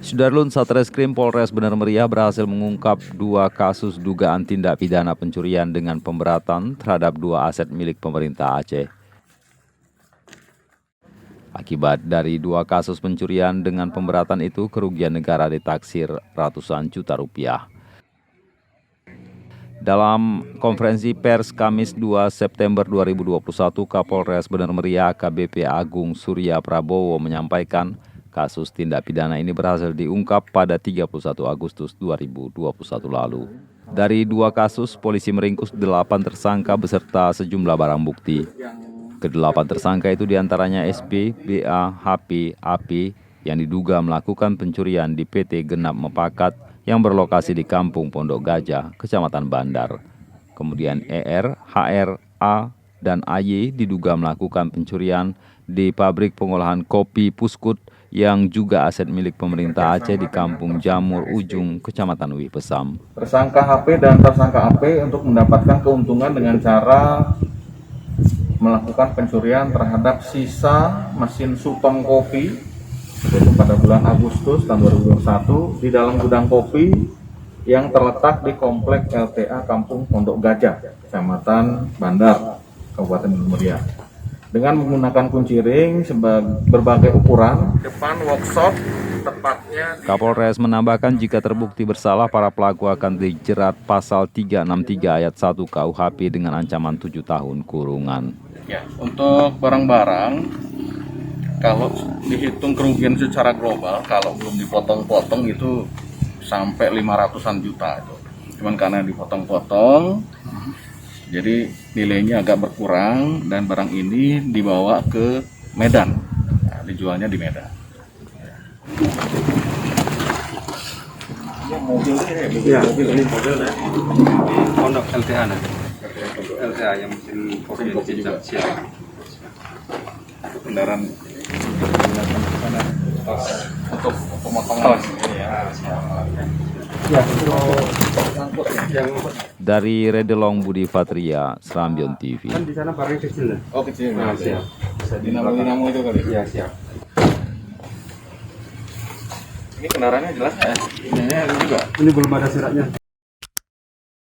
Sudarlun Satreskrim Polres Bener Meriah berhasil mengungkap 2 kasus dugaan tindak pidana pencurian dengan pemberatan terhadap 2 aset milik pemerintah Aceh. Akibat dari 2 kasus pencurian dengan pemberatan itu, kerugian negara ditaksir ratusan juta rupiah. Dalam konferensi pers Kamis 2 September 2021, Kapolres Bener Meriah AKBP Agung Surya Prabowo menyampaikan kasus tindak pidana ini berhasil diungkap pada 31 Agustus 2021 lalu. Dari 2 kasus, polisi meringkus 8 tersangka beserta sejumlah barang bukti. Ke-8 tersangka itu diantaranya SP, BA, HP, AP yang diduga melakukan pencurian di PT Genap Mepakat yang berlokasi di Kampung Pondok Gajah, Kecamatan Bandar. Kemudian ER, HR, A, dan AY diduga melakukan pencurian di pabrik pengolahan kopi Puskut yang juga aset milik pemerintah Aceh di Kampung Jamur Ujung, Kecamatan Wih Pesam. Tersangka HP dan tersangka AP untuk mendapatkan keuntungan dengan cara melakukan pencurian terhadap sisa mesin supong kopi yaitu pada bulan Agustus tahun 2021 di dalam gudang kopi yang terletak di komplek LTA Kampung Pondok Gajah, Kecamatan Bandar, Kabupaten Bener Meriah. Dengan menggunakan kunci ring berbagai ukuran, depan workshop tepatnya. Kapolres menambahkan jika terbukti bersalah, para pelaku akan dijerat pasal 363 ayat 1 KUHP dengan ancaman 7 tahun kurungan. Ya, untuk barang-barang, kalau dihitung kerugian secara global, kalau belum dipotong-potong itu sampai 500-an juta itu. Cuman karena dipotong-potong, jadi nilainya agak berkurang dan barang ini dibawa ke Medan, nah, dijualnya di Medan. Mobil ini Pondok LTA nanti. LTA yang mesin kopi juga siap. Kendaraan untuk pemotongan Dari Redelong Budi Fatria, Serambion TV. Kan di sana barang kecil. Oh kecil. Nah, siap. Dinamo itu kali. Iya, siap. Ini kendaraannya jelas ya? Ini juga. Ini belum ada suratnya.